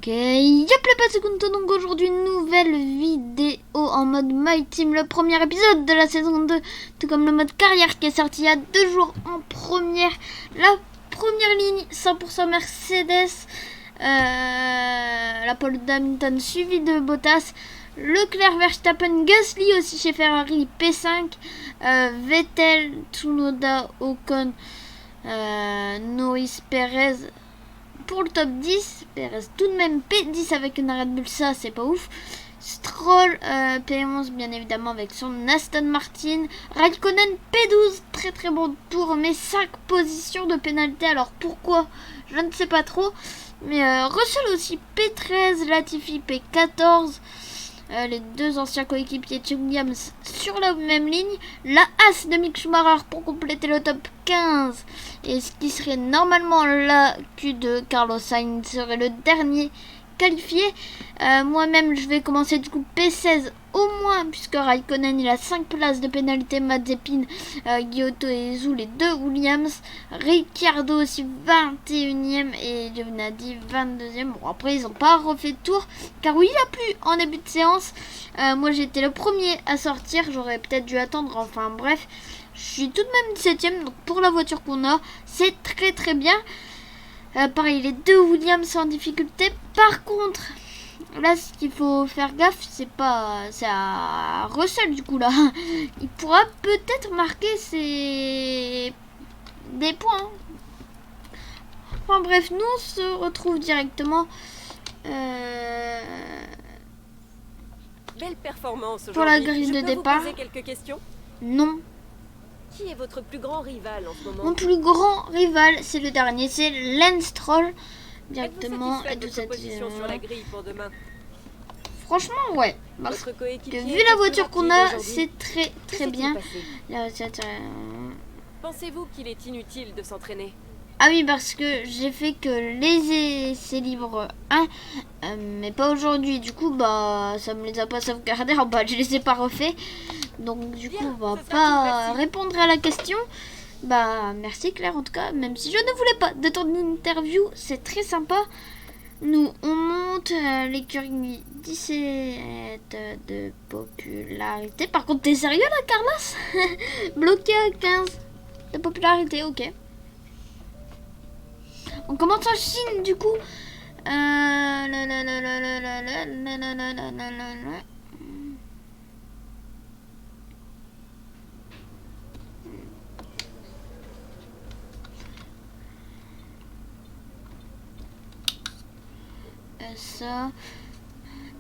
Ok, yep les Passeconto, donc aujourd'hui une nouvelle vidéo en mode My Team, le premier épisode de la saison 2, tout comme le mode carrière qui est sorti il y a 2 jours en première, la première ligne 100% Mercedes, la pole d'Hamilton suivi de Bottas, Leclerc, Verstappen, Gasly aussi chez Ferrari, P5, Vettel, Tsunoda, Ocon, Norris, Perez. Pour le top 10, Perez tout de même P10 avec une Red Bull, ça c'est pas ouf. Stroll P11 bien évidemment avec son Aston Martin. Raikkonen P12, très très bon tour mais 5 positions de pénalité, alors pourquoi je ne sais pas trop. Mais Russell aussi P13, Latifi P14. Les deux anciens coéquipiers de Williams sur la même ligne. La As de Mick Schumacher pour compléter le top 15. Et ce qui serait normalement la Q de Carlos Sainz serait le dernier qualifié. Moi-même, je vais commencer du coup P16 au moins, puisque Raikkonen il a 5 places de pénalité. Mazepin, Giotto et Zhou, les deux Williams. Ricciardo aussi 21ème et Giovinazzi 22ème. Bon, après, ils n'ont pas refait de tour, car oui, il a plu en début de séance. Moi, j'étais le premier à sortir. J'aurais peut-être dû attendre. Enfin, bref. Je suis tout de même 17ème. Donc, pour la voiture qu'on a, c'est très très bien. Pareil, les deux Williams en difficulté. Par contre, là, ce qu'il faut faire gaffe, c'est à Russell du coup là. Il pourra peut-être marquer des points. Enfin bref, nous on se retrouve directement Belle performance pour la aujourd'hui. grille de Je peux départ. vous poser quelques questions? Non, Qui est votre plus grand rival en ce moment? mon plus grand rival, c'est le dernier, c'est Lance Stroll. Directement. Êtes-vous satisfait de votre position sur la grille pour demain? Franchement, ouais. Parce Votre que coéquipier vu était la plus voiture qu'on rapide a, aujourd'hui. c'est très Que très s'est-il bien. passé? Pensez-vous qu'il est inutile de s'entraîner? Ah oui, parce que j'ai fait que les essais libres 1, mais pas aujourd'hui. Du coup, bah, ça me les a pas sauvegardés. Oh, bah, je les ai pas refaits. Donc, du coup, on va pas répondre à la question. Bah, merci Claire, en tout cas. Même si je ne voulais pas de ton interview, c'est très sympa. Nous, on monte l'écurie 17 de popularité. Par contre, t'es sérieux là, Carlos? Bloqué à 15 de popularité, ok. On commence en Chine du coup. Ça.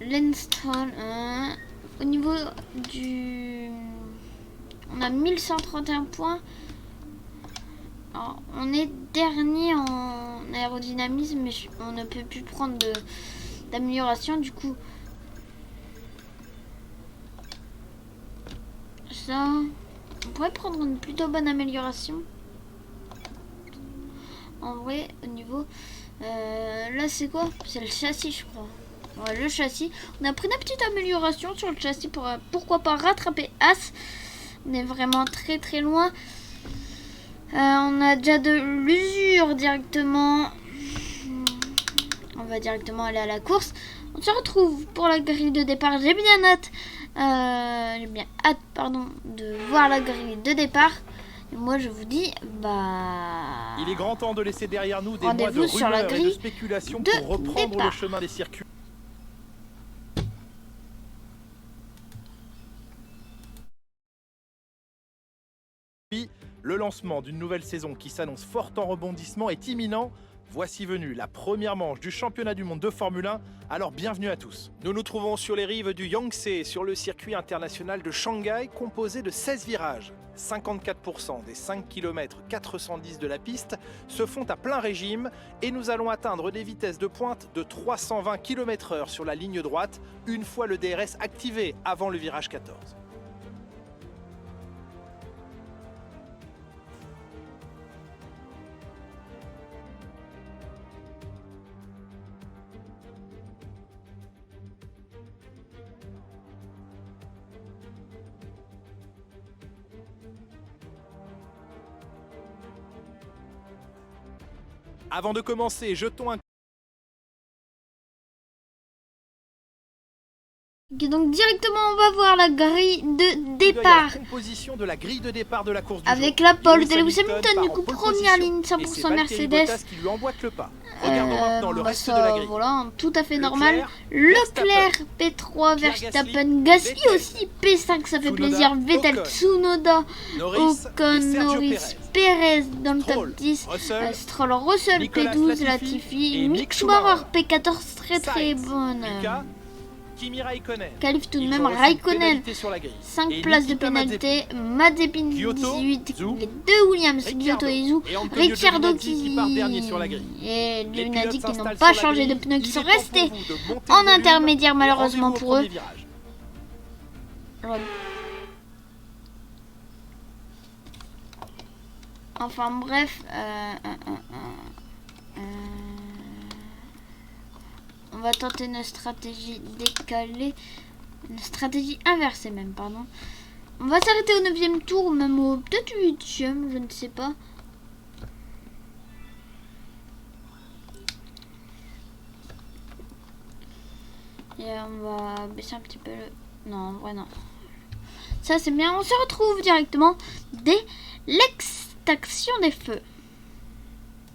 Lenston. Au niveau du. On a 1131 points. Alors, on est dernier en aérodynamisme, mais on ne peut plus prendre d'amélioration. Du coup, ça, on pourrait prendre une plutôt bonne amélioration. En vrai, au niveau, là c'est quoi? C'est le châssis, je crois. Ouais, le châssis. On a pris une petite amélioration sur le châssis pour pourquoi pas rattraper As. On est vraiment très très loin. On a déjà de l'usure directement. On va directement aller à la course. On se retrouve pour la grille de départ. J'ai bien hâte, de voir la grille de départ. Et moi, je vous dis, bah... Il est grand temps de laisser derrière nous des mois de rendez-vous sur la rumeurs et de grille spéculation de pour reprendre départ. le chemin des circuits. Le lancement d'une nouvelle saison qui s'annonce forte en rebondissement est imminent. Voici venue la première manche du championnat du monde de Formule 1, alors bienvenue à tous. Nous nous trouvons sur les rives du Yangtze, sur le circuit international de Shanghai, composé de 16 virages. 54% des 5 km 410 de la piste se font à plein régime et nous allons atteindre des vitesses de pointe de 320 km/h sur la ligne droite, une fois le DRS activé avant le virage 14. Avant de commencer, jetons un Ok, donc directement on va voir la grille de départ. La composition de la grille de départ de la course du avec jour. la pole de Lewis Lewis Hamilton, du coup première ligne et c'est 100% Valtteri Mercedes. Bottas qui lui emboîte le pas. Regardons maintenant le reste de la ça, grille. voilà, tout à fait Leclerc, normal. Leclerc P3, Pierre Verstappen, Gasly, Gasly aussi P5, ça fait Tsunoda, plaisir. Vettel, Ocon, Tsunoda, Norris Ocon, et Sergio Norris, Perez. Perez dans le Stroll, top 10. Russell, Stroll, Russell Nicolas P12, Latifi Latifi, et Mick Mick Schumacher Schumacher. P14, très Sainz, bonne. Lucas, Kimi Raikkonen. Qualifie tout de Ils même ont reçu une Raikkonen. pénalité sur la grille. 5 Et places de Nikita pénalité, Mazepin Kyoto, 18, Zhou, les deux Williams, Ricciardo Kyoto et Zhou, et Antonio Ricciardo Giovinazzi qui part dernier sur la grille. et Les Giovinazzi pilotes qui n'ont s'installent pas sur la changé de grille. pneus, qui Il sont est temps pour restés vous de monter en le volume intermédiaire et malheureusement rendez-vous au pour eux. premier virage. Enfin bref, on va tenter une stratégie décalée, une stratégie inversée même, pardon. On va s'arrêter au 9e tour, même au peut-être 8e, je ne sais pas. Et on va baisser un petit peu le... Non, en vrai non. Ça c'est bien, on se retrouve directement dès l'extraction des feux.